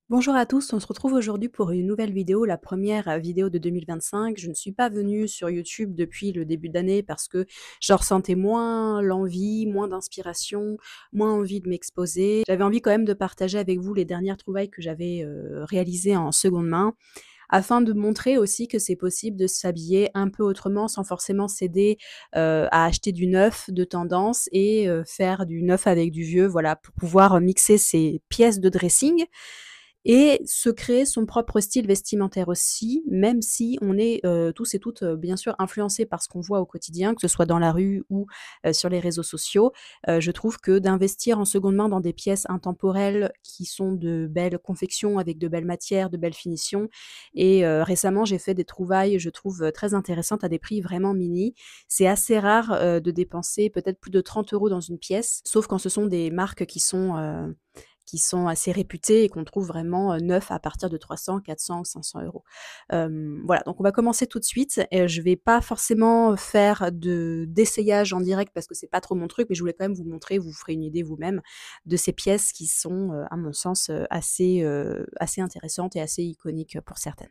Bonjour à tous, on se retrouve aujourd'hui pour une nouvelle vidéo, la première vidéo de 2025. Je ne suis pas venue sur YouTube depuis le début d'année parce que je ressentais moins l'envie, moins d'inspiration, moins envie de m'exposer. J'avais envie quand même de partager avec vous les dernières trouvailles que j'avais réalisées en seconde main, afin de montrer aussi que c'est possible de s'habiller un peu autrement sans forcément céder à acheter du neuf de tendance et faire du neuf avec du vieux, voilà, pour pouvoir mixer ces pièces de dressing et se créer son propre style vestimentaire aussi, même si on est, tous et toutes, bien sûr influencés par ce qu'on voit au quotidien, que ce soit dans la rue ou, sur les réseaux sociaux. Je trouve que d'investir en seconde main dans des pièces intemporelles qui sont de belles confections avec de belles matières, de belles finitions et récemment j'ai fait des trouvailles, je trouve, très intéressantes à des prix vraiment mini. C'est assez rare, de dépenser peut-être plus de 30 € dans une pièce, sauf quand ce sont des marques qui sont assez réputés et qu'on trouve vraiment, neufs à partir de 300, 400, 500 €. Voilà, donc on va commencer tout de suite et je vais pas forcément faire d'essayage en direct parce que c'est pas trop mon truc, mais je voulais quand même vous montrer, vous ferez une idée vous-même de ces pièces qui sont, à mon sens, assez intéressantes et assez iconiques, pour certaines.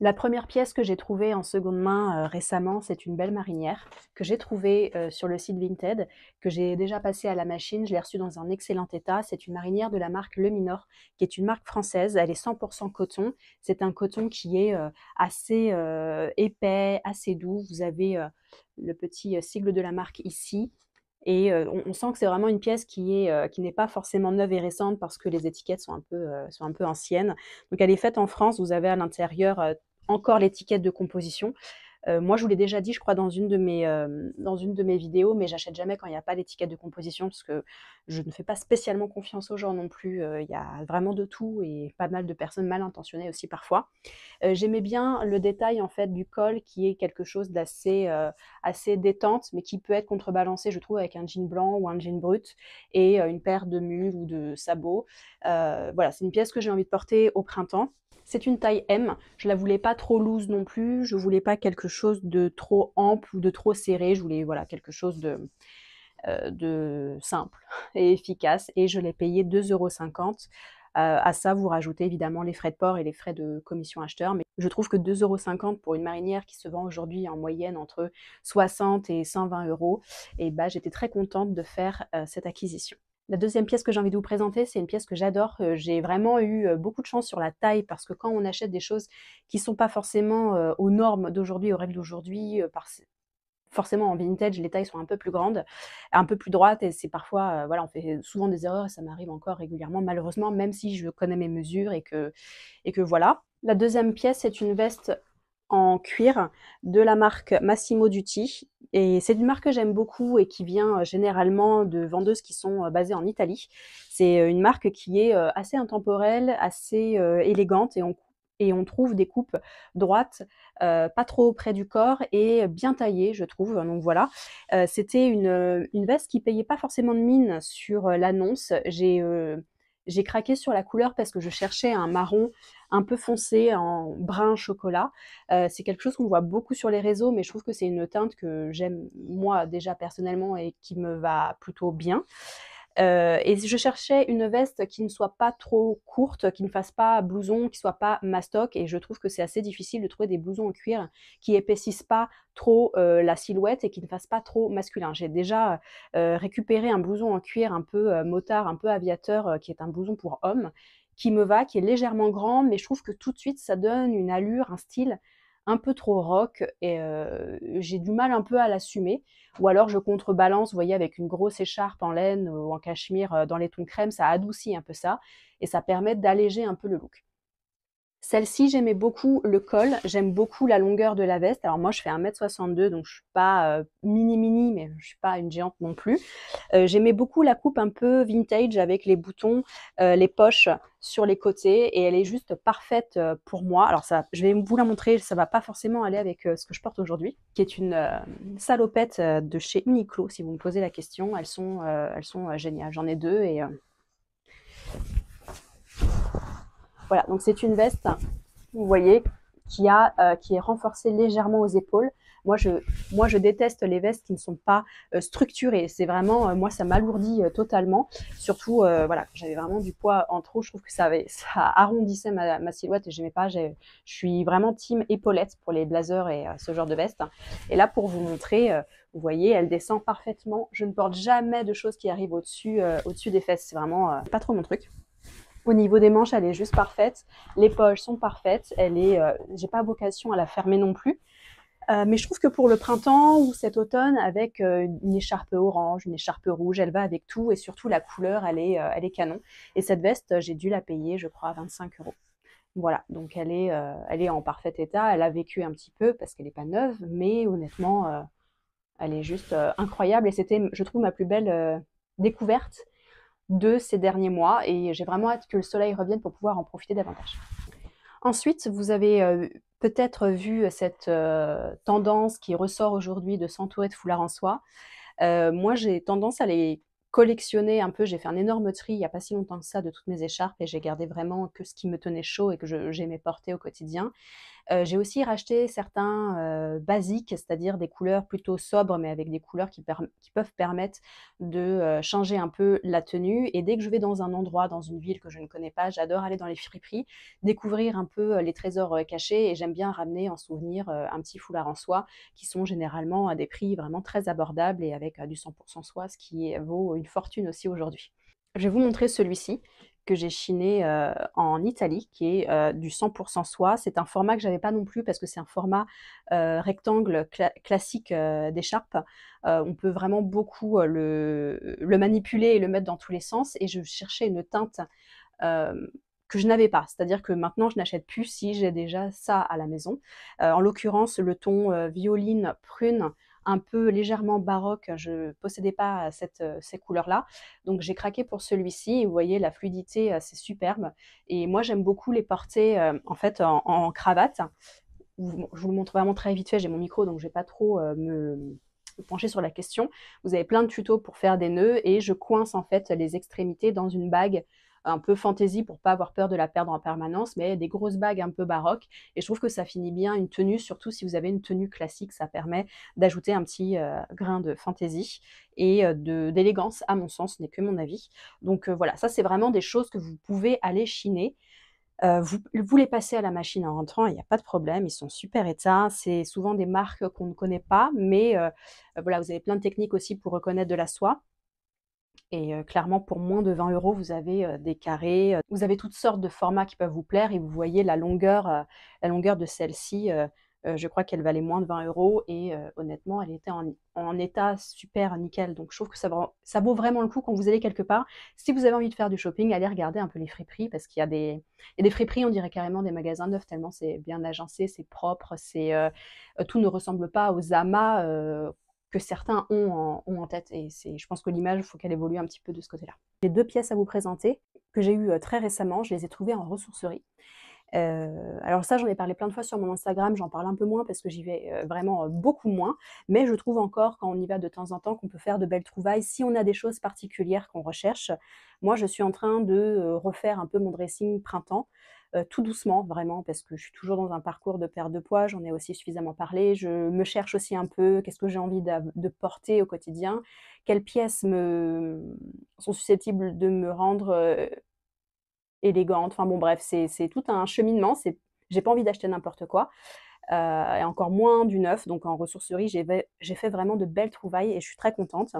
La première pièce que j'ai trouvée en seconde main, récemment, c'est une belle marinière que j'ai trouvée, sur le site Vinted, que j'ai déjà passée à la machine. Je l'ai reçue dans un excellent état. C'est une marinière de la marque Le Minor, qui est une marque française. Elle est 100 coton. C'est un coton qui est, assez, épais, assez doux. Vous avez, le petit, sigle de la marque ici et on sent que c'est vraiment une pièce qui n'est pas forcément neuve et récente parce que les étiquettes sont un peu anciennes. Donc elle est faite en France. Vous avez à l'intérieur, encore l'étiquette de composition. Moi, je vous l'ai déjà dit, je crois, dans une de mes vidéos, mais j'achète jamais quand il n'y a pas l'étiquette de composition parce que je ne fais pas spécialement confiance aux gens non plus. Il y a vraiment de tout et pas mal de personnes mal intentionnées aussi parfois. J'aimais bien le détail en fait du col qui est quelque chose d'assez assez détente, mais qui peut être contrebalancé, je trouve, avec un jean blanc ou un jean brut et une paire de mules ou de sabots. Voilà, c'est une pièce que j'ai envie de porter au printemps. C'est une taille M. Je la voulais pas trop loose non plus. Je voulais pas quelque chose de trop ample ou de trop serré. Je voulais voilà quelque chose de simple et efficace. Et je l'ai payé 2,50 €. À ça, vous rajoutez évidemment les frais de port et les frais de commission acheteur. Mais je trouve que 2,50 € pour une marinière qui se vend aujourd'hui en moyenne entre 60 et 120 €, et bah, j'étais très contente de faire cette acquisition. La deuxième pièce que j'ai envie de vous présenter, c'est une pièce que j'adore. J'ai vraiment eu beaucoup de chance sur la taille parce que quand on achète des choses qui ne sont pas forcément aux normes d'aujourd'hui, aux règles d'aujourd'hui, forcément en vintage, les tailles sont un peu plus grandes, un peu plus droites et c'est parfois, voilà, on fait souvent des erreurs et ça m'arrive encore régulièrement malheureusement, même si je connais mes mesures et que voilà. La deuxième pièce, c'est une veste en cuir de la marque Massimo Dutti et c'est une marque que j'aime beaucoup et qui vient généralement de vendeuses qui sont basées en Italie. C'est une marque qui est assez intemporelle, assez élégante et on trouve des coupes droites, pas trop près du corps et bien taillées, je trouve. Donc voilà, c'était une veste qui payait pas forcément de mine sur l'annonce. J'ai craqué sur la couleur parce que je cherchais un marron un peu foncé en brun chocolat. C'est quelque chose qu'on voit beaucoup sur les réseaux, mais je trouve que c'est une teinte que j'aime moi déjà personnellement et qui me va plutôt bien. Et je cherchais une veste qui ne soit pas trop courte, qui ne fasse pas blouson, qui soit pas mastoc. Et je trouve que c'est assez difficile de trouver des blousons en cuir qui épaississent pas trop la silhouette et qui ne fassent pas trop masculin. J'ai déjà récupéré un blouson en cuir un peu motard, un peu aviateur, qui est un blouson pour homme, qui me va, qui est légèrement grand, mais je trouve que tout de suite ça donne une allure, un style un peu trop rock et j'ai du mal un peu à l'assumer. Ou alors je contrebalance, vous voyez, avec une grosse écharpe en laine ou en cachemire dans les tons crème, ça adoucit un peu ça et ça permet d'alléger un peu le look. Celle-ci, j'aimais beaucoup le col, j'aime beaucoup la longueur de la veste. Alors moi, je fais 1,62 m, donc je suis pas mini, mais je suis pas une géante non plus. J'aimais beaucoup la coupe un peu vintage avec les boutons, les poches sur les côtés et elle est juste parfaite pour moi. Alors ça, je vais vous la montrer, ça va pas forcément aller avec ce que je porte aujourd'hui, qui est une salopette de chez Uniqlo, si vous me posez la question. Elles sont géniales. J'en ai deux et voilà. Donc c'est une veste, vous voyez, qui est renforcée légèrement aux épaules. Moi, je déteste les vestes qui ne sont pas structurées. C'est vraiment, moi, ça m'alourdit totalement. Surtout, voilà, j'avais vraiment du poids en trop. Je trouve que ça arrondissait ma silhouette et j'aimais pas. Je suis vraiment team épaulette pour les blazers et ce genre de veste. Et là, pour vous montrer, vous voyez, elle descend parfaitement. Je ne porte jamais de choses qui arrivent au-dessus des fesses. C'est vraiment pas trop mon truc. Au niveau des manches, elle est juste parfaite. Les poches sont parfaites. J'ai pas vocation à la fermer non plus. Mais je trouve que pour le printemps ou cet automne, avec une écharpe orange, une écharpe rouge, elle va avec tout et surtout la couleur, elle est canon. Et cette veste, j'ai dû la payer, je crois, 25 €. Voilà, donc elle est en parfait état. Elle a vécu un petit peu parce qu'elle n'est pas neuve, mais honnêtement, elle est juste incroyable. Et c'était, je trouve, ma plus belle découverte de ces derniers mois. Et j'ai vraiment hâte que le soleil revienne pour pouvoir en profiter davantage. Ensuite, vous avez peut-être vu cette tendance qui ressort aujourd'hui de s'entourer de foulards en soie. Moi, j'ai tendance à les collectionner un peu. J'ai fait un énorme tri il n'y a pas si longtemps que ça de toutes mes écharpes et j'ai gardé vraiment que ce qui me tenait chaud et que j'aimais porter au quotidien. J'ai aussi racheté certains basiques, c'est-à-dire des couleurs plutôt sobres, mais avec des couleurs qui peuvent permettre de changer un peu la tenue. Et dès que je vais dans un endroit, dans une ville que je ne connais pas, j'adore aller dans les friperies, découvrir un peu les trésors cachés. Et j'aime bien ramener en souvenir un petit foulard en soie, qui sont généralement à des prix vraiment très abordables et avec du 100% soie, ce qui vaut une fortune aussi aujourd'hui. Je vais vous montrer celui-ci que j'ai chiné en Italie, qui est du 100% soie. C'est un format que j'avais pas non plus parce que c'est un format rectangle classique d'écharpe. On peut vraiment beaucoup le manipuler et le mettre dans tous les sens. Et je cherchais une teinte euh, que je n'avais pas. C'est-à-dire que maintenant, je n'achète plus si j'ai déjà ça à la maison. En l'occurrence, le ton violine prune, un peu légèrement baroque, je ne possédais pas ces couleurs-là. Donc j'ai craqué pour celui-ci. Et vous voyez, la fluidité, c'est superbe. Et moi, j'aime beaucoup les porter en fait en cravate. Je vous le montre vraiment très vite fait. J'ai mon micro, donc je ne vais pas trop me pencher sur la question. Vous avez plein de tutos pour faire des nœuds et je coince en fait les extrémités dans une bague un peu fantaisie pour pas avoir peur de la perdre en permanence, mais des grosses bagues un peu baroques. Et je trouve que ça finit bien une tenue, surtout si vous avez une tenue classique, ça permet d'ajouter un petit grain de fantaisie et d'élégance, à mon sens, ce n'est que mon avis. Donc voilà, ça c'est vraiment des choses que vous pouvez aller chiner. Vous les passez à la machine en rentrant, il n'y a pas de problème, ils sont super éteints. C'est souvent des marques qu'on ne connaît pas, mais voilà, vous avez plein de techniques aussi pour reconnaître de la soie. Et clairement, pour moins de 20 €, vous avez des carrés, vous avez toutes sortes de formats qui peuvent vous plaire et vous voyez la longueur de celle-ci, je crois qu'elle valait moins de 20 € et honnêtement, elle était en état super nickel. Donc je trouve que ça vaut vraiment le coup quand vous allez quelque part. Si vous avez envie de faire du shopping, allez regarder un peu les friperies parce qu'il y a des friperies, on dirait carrément des magasins neufs tellement c'est bien agencé, c'est propre, tout ne ressemble pas aux amas que certains ont en tête. Et je pense que l'image, il faut qu'elle évolue un petit peu de ce côté-là. J'ai deux pièces à vous présenter que j'ai eues très récemment. Je les ai trouvées en ressourcerie. Alors ça, j'en ai parlé plein de fois sur mon Instagram, j'en parle un peu moins parce que j'y vais vraiment beaucoup moins, mais je trouve encore quand on y va de temps en temps qu'on peut faire de belles trouvailles si on a des choses particulières qu'on recherche. Moi, je suis en train de refaire un peu mon dressing printemps, tout doucement vraiment parce que je suis toujours dans un parcours de perte de poids, j'en ai aussi suffisamment parlé. Je me cherche aussi un peu, qu'est-ce que j'ai envie de porter au quotidien, quelles pièces sont susceptibles de me rendre élégante. Enfin bon, bref, c'est tout un cheminement. J'ai pas envie d'acheter n'importe quoi, et encore moins du neuf. Donc en ressourcerie, j'ai fait vraiment de belles trouvailles et je suis très contente.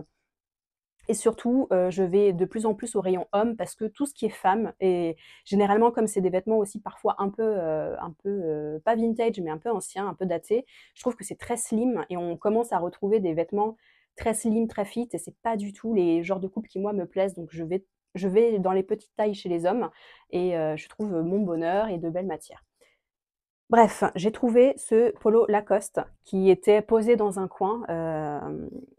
Et surtout, je vais de plus en plus au rayon hommes parce que tout ce qui est femme et généralement comme c'est des vêtements aussi parfois un peu, pas vintage, mais un peu anciens, un peu datés, je trouve que c'est très slim et on commence à retrouver des vêtements très slim, très fit et c'est pas du tout les genres de coupes qui moi me plaisent. Donc je vais dans les petites tailles chez les hommes et je trouve mon bonheur et de belles matières. Bref, j'ai trouvé ce polo Lacoste qui était posé dans un coin.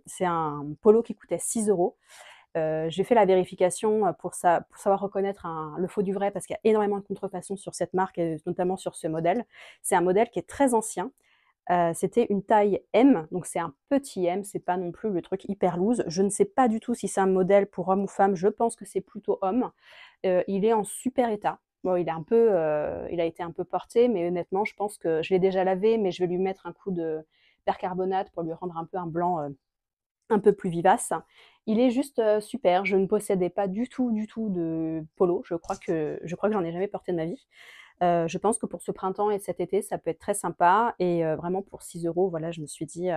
C'est un polo qui coûtait 6 €. J'ai fait la vérification pour savoir reconnaître le faux du vrai parce qu'il y a énormément de contrefaçons sur cette marque et notamment sur ce modèle. C'est un modèle qui est très ancien. C'était une taille M, donc c'est un petit M, c'est pas non plus le truc hyper loose. Je ne sais pas du tout si c'est un modèle pour homme ou femme, je pense que c'est plutôt homme. Il est en super état. Bon, il a été un peu porté, mais honnêtement, je pense que je l'ai déjà lavé, mais je vais lui mettre un coup de percarbonate pour lui rendre un peu un blanc un peu plus vivace. Il est juste super. Je ne possédais pas du tout de polo. Je crois que j'en ai jamais porté de ma vie. Je pense que pour ce printemps et cet été, ça peut être très sympa et vraiment pour 6 €, voilà, je me suis dit,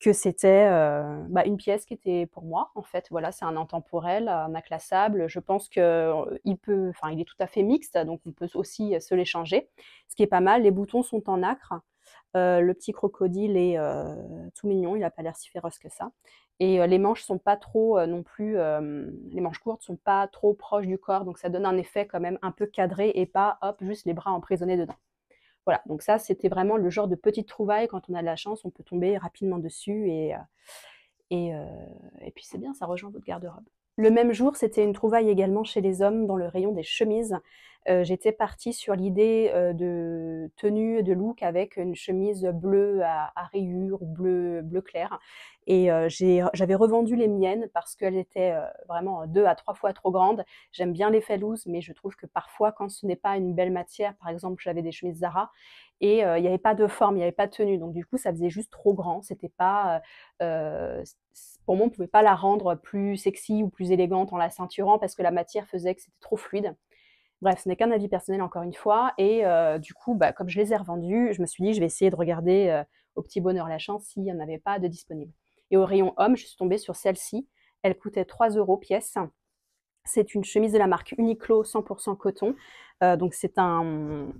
que c'était, bah, une pièce qui était pour moi, en fait. Voilà, c'est un intemporel, un inclassable. Je pense que, il est tout à fait mixte, donc on peut aussi se l'échanger. Ce qui est pas mal, les boutons sont en nacre. Le petit crocodile est, tout mignon, il a pas l'air si féroce que ça et les manches sont pas trop, non plus, les manches courtes sont pas trop proches du corps, donc ça donne un effet quand même un peu cadré et pas, hop, juste les bras emprisonnés dedans. Voilà, donc ça, c'était vraiment le genre de petite trouvaille, quand on a de la chance, on peut tomber rapidement dessus et heu et puis c'est bien, ça rejoint votre garde-robe. Le même jour, c'était une trouvaille également chez les hommes dans le rayon des chemises. J'étais partie sur l'idée, de tenue, de look avec une chemise bleue à rayures, bleu clair et j'avais revendu les miennes parce qu'elles étaient, vraiment 2 à 3 fois trop grandes. J'aime bien l'effet loose, mais je trouve que parfois quand ce n'est pas une belle matière, par exemple, j'avais des chemises Zara et il y avait pas de forme, il y avait pas de tenue, donc du coup, ça faisait juste trop grand. C'était pas, pour moi, on pouvait pas la rendre plus sexy ou plus élégante en la ceinturant parce que la matière faisait que c'était trop fluide. Bref, ce n'est qu'un avis personnel encore une fois et du coup, bah, comme je les ai revendus, je me suis dit: «Je vais essayer de regarder, au petit bonheur la chance s'il y en avait pas de disponibles» et au rayon homme, je suis tombée sur celle-ci. Elle coûtait 3 € pièce. C'est une chemise de la marque Uniqlo 100 coton. Donc c'est un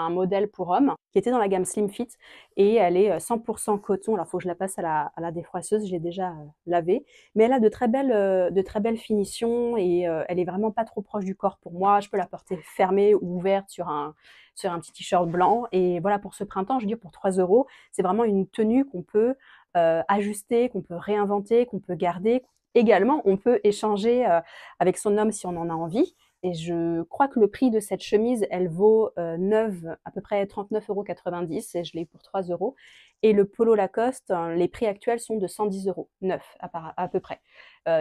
modèle pour homme qui était dans la gamme Slim Fit et elle est, 100 coton. Alors il faut que je la passe à la défroisseuse, je l'ai déjà, lavée. Mais elle a de très belles finitions et elle est vraiment pas trop proche du corps pour moi. Je peux la porter fermée ou ouverte sur un petit t-shirt blanc et voilà, pour ce printemps, je veux dire pour 3 €, c'est vraiment une tenue qu'on peut, ajuster, qu'on peut réinventer, qu'on peut garder. Également, on peut échanger, avec son homme si on en a envie et je crois que le prix de cette chemise, elle vaut, neuve à peu près 39,90 € et je l'ai pour 3 € et le polo Lacoste, les prix actuels sont de 110 € neuf à peu près.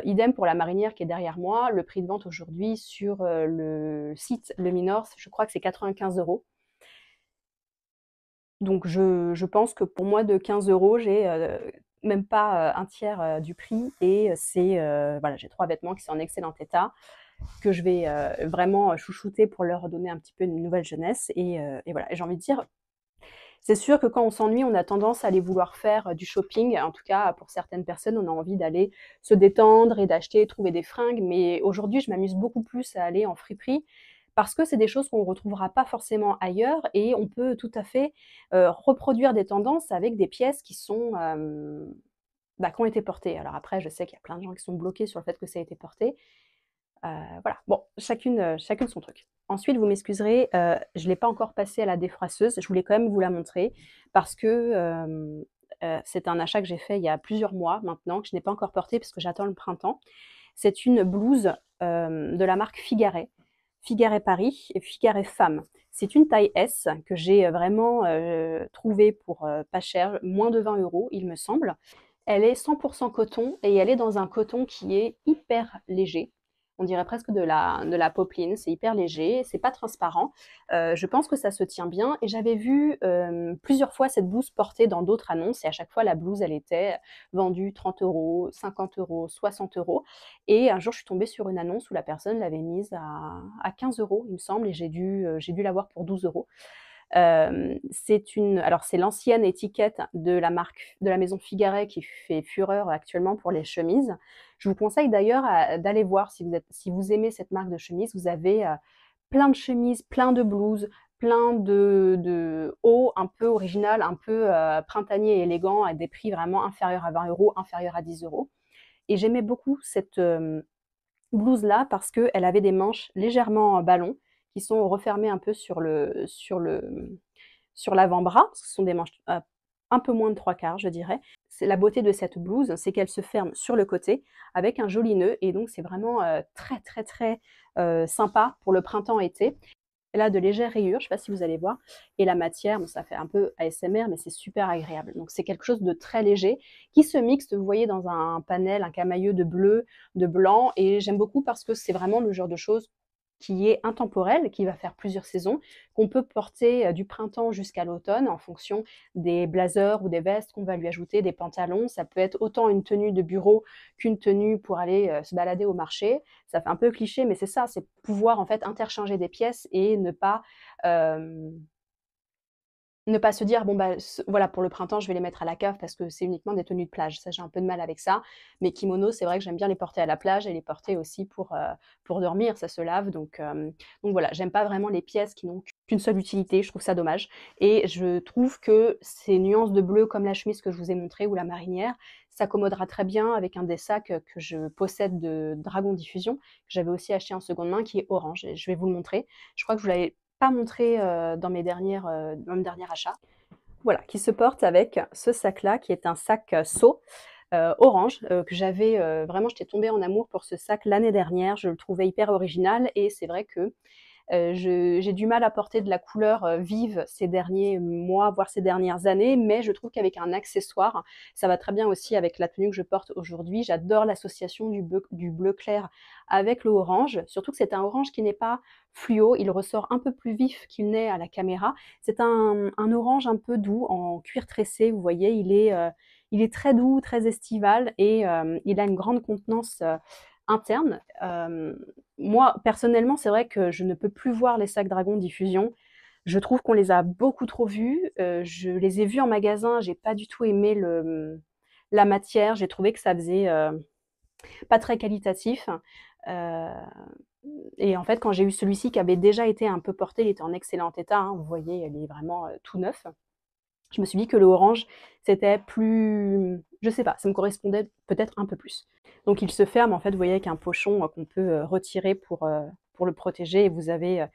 Idem pour la marinière qui est derrière moi, le prix de vente aujourd'hui sur, le site Luminor, je crois que c'est 95 €. Donc je pense que pour moins de 15 €, j'ai, même pas, un tiers, du prix et c'est, voilà, j'ai 3 vêtements qui sont en excellent état, que je vais, vraiment chouchouter pour leur donner un petit peu une nouvelle jeunesse et voilà et j'ai envie de dire, c'est sûr que quand on s'ennuie, on a tendance à aller vouloir faire, du shopping. En tout cas, pour certaines personnes, on a envie d'aller se détendre et d'acheter, trouver des fringues. Mais aujourd'hui, je m'amuse beaucoup plus à aller en friperie parce que c'est des choses qu'on ne retrouvera pas forcément ailleurs et on peut tout à fait, reproduire des tendances avec des pièces qui sont, bah, qui ont été portées. Alors après, je sais qu'il y a plein de gens qui sont bloqués sur le fait que ça a été porté. Voilà, bon, chacune son truc. Ensuite, vous m'excuserez, je ne l'ai pas encore passé à la défroisseuse. Je voulais quand même vous la montrer parce que, c'est un achat que j'ai fait il y a plusieurs mois maintenant, que je n'ai pas encore porté parce que j'attends le printemps. C'est une blouse, de la marque Figaret, Figaret Paris et Figaret Femme. C'est une taille S que j'ai, vraiment, trouvée pour, pas cher, moins de 20 € il me semble. Elle est 100 coton et elle est dans un coton qui est hyper léger. On dirait presque de la popeline, c'est hyper léger, c'est pas transparent. Je pense que ça se tient bien et j'avais vu, plusieurs fois cette blouse portée dans d'autres annonces et à chaque fois la blouse, elle était vendue 30 €, 50 €, 60 € et un jour je suis tombée sur une annonce où la personne l'avait mise à 15 € il me semble et j'ai dû l'avoir pour 12 €. C'est l'ancienne étiquette de la maison Figaret qui fait fureur actuellement pour les chemises. Je vous conseille d'ailleurs d'aller voir si vous aimez cette marque de chemise. Vous avez, plein de chemises, plein de blouses, plein de hauts un peu original, un peu, printanier et élégant à des prix vraiment inférieurs à 20 €, inférieurs à 10 € et j'aimais beaucoup cette, blouse-là parce qu'elle avait des manches légèrement en ballon qui sont refermées un peu sur l'avant-bras, parce que ce sont des manches, un peu moins de 3/4 je dirais. C'est la beauté de cette blouse, c'est qu'elle se ferme sur le côté avec un joli nœud et donc c'est vraiment, très, très, très, sympa pour le printemps-été. Elle a de légères rayures, je ne sais pas si vous allez voir et la matière, bon ça fait un peu ASMR mais c'est super agréable. Donc c'est quelque chose de très léger qui se mixte, vous voyez, dans un panel, un camailleux de bleu, de blanc et j'aime beaucoup parce que c'est vraiment le genre de choses qui est intemporel, qui va faire plusieurs saisons, qu'on peut porter du printemps jusqu'à l'automne en fonction des blazers ou des vestes qu'on va lui ajouter, des pantalons. Ça peut être autant une tenue de bureau qu'une tenue pour aller se balader au marché. Ça fait un peu cliché, mais c'est ça, c'est pouvoir en fait interchanger des pièces et ne pas se dire: «Bon bah, voilà, pour le printemps, je vais les mettre à la cave parce que c'est uniquement des tenues de plage». Ça, j'ai un peu de mal avec ça. Mes kimonos, c'est vrai que j'aime bien les porter à la plage et les porter aussi pour dormir, ça se lave donc voilà, j'aime pas vraiment les pièces qui n'ont qu'une seule utilité, je trouve ça dommage et je trouve que ces nuances de bleu comme la chemise que je vous ai montrée ou la marinière, s'accommodera très bien avec un des sacs, que je possède de Dragon Diffusion, que j'avais aussi acheté en seconde main, qui est orange et je vais vous le montrer. Je crois que je vous l'avais pas montré dans dans mes derniers achats. Voilà, qui se porte avec ce sac-là, qui est un sac seau orange que j'avais vraiment, j'étais tombée en amour pour ce sac l'année dernière. Je le trouvais hyper original et c'est vrai que j'ai du mal à porter de la couleur vive ces derniers mois, voire ces dernières années, mais je trouve qu'avec un accessoire, ça va très bien aussi avec la tenue que je porte aujourd'hui. J'adore l'association du bleu clair avec le orange, surtout que c'est un orange qui n'est pas fluo, il ressort un peu plus vif qu'il n'est à la caméra. C'est un orange un peu doux, en cuir tressé, vous voyez, il est très doux, très estival et il a une grande contenance interne. Moi, personnellement, c'est vrai que je ne peux plus voir les sacs Dragon Diffusion. Je trouve qu'on les a beaucoup trop vus. Je les ai vus en magasin, j'ai pas du tout aimé la matière. J'ai trouvé que ça faisait pas très qualitatif. Euh, et en fait, quand j'ai eu celui-ci qui avait déjà été un peu porté, il était en excellent état, hein, vous voyez, il est vraiment tout neuf. Je me suis dit que le orange, c'était plus, je sais pas, ça me correspondait peut-être un peu plus. Donc il se ferme en fait, vous voyez, avec un pochon qu'on peut retirer pour le protéger et vous avez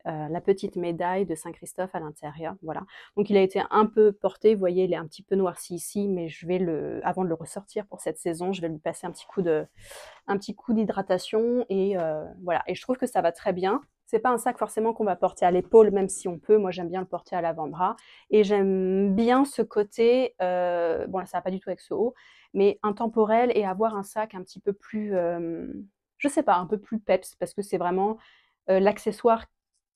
la petite médaille de Saint-Christophe à l'intérieur, voilà. Donc il a été un peu porté, vous voyez, il est un petit peu noirci ici, mais je vais avant de le ressortir pour cette saison, je vais lui passer un petit coup d'hydratation et voilà. Et je trouve que ça va très bien. C'est pas un sac forcément qu'on va porter à l'épaule, même si on peut. Moi, j'aime bien le porter à l'avant-bras. Et j'aime bien ce côté, bon là, ça va pas du tout avec ce haut, mais intemporel et avoir un sac un petit peu plus, je sais pas, un peu plus peps, parce que c'est vraiment l'accessoire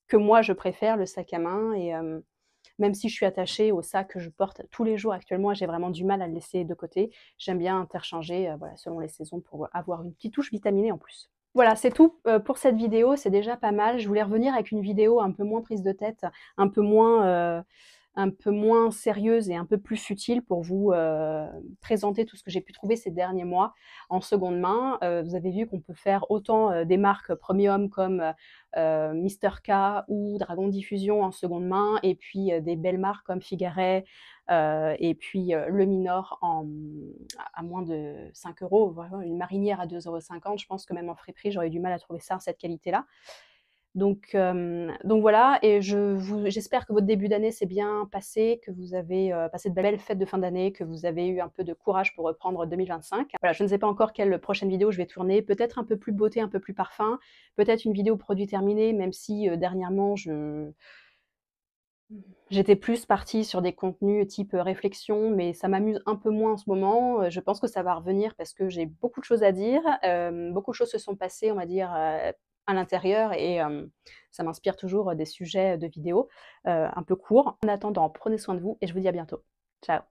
que moi je préfère, le sac à main. Et même si je suis attachée au sac que je porte tous les jours actuellement, j'ai vraiment du mal à le laisser de côté. J'aime bien interchanger voilà, selon les saisons pour avoir une petite touche vitaminée en plus. Voilà, c'est tout pour cette vidéo, c'est déjà pas mal. Je voulais revenir avec une vidéo un peu moins prise de tête, un peu moins sérieuse et un peu plus futile pour vous présenter tout ce que j'ai pu trouver ces derniers mois en seconde main. Vous avez vu qu'on peut faire autant des marques premium comme Mister K ou Dragon Diffusion en seconde main, et puis des belles marques comme Figare, et puis le Minor à moins de 5 euros. Voilà, une marinière à 2,50 €, je pense que même en friperie, j'aurais du mal à trouver ça, cette qualité-là. Donc voilà, et j'espère que votre début d'année s'est bien passé, que vous avez passé de belles fêtes de fin d'année, que vous avez eu un peu de courage pour reprendre 2025. Voilà, je ne sais pas encore quelle prochaine vidéo je vais tourner, peut-être un peu plus beauté, un peu plus parfum, peut-être une vidéo produit terminé, même si dernièrement j'étais plus partie sur des contenus type réflexion, mais ça m'amuse un peu moins en ce moment. Je pense que ça va revenir parce que j'ai beaucoup de choses à dire. Beaucoup de choses se sont passées, on va dire, à l'intérieur, et ça m'inspire toujours des sujets de vidéos un peu courts. En attendant, prenez soin de vous et je vous dis à bientôt. Ciao!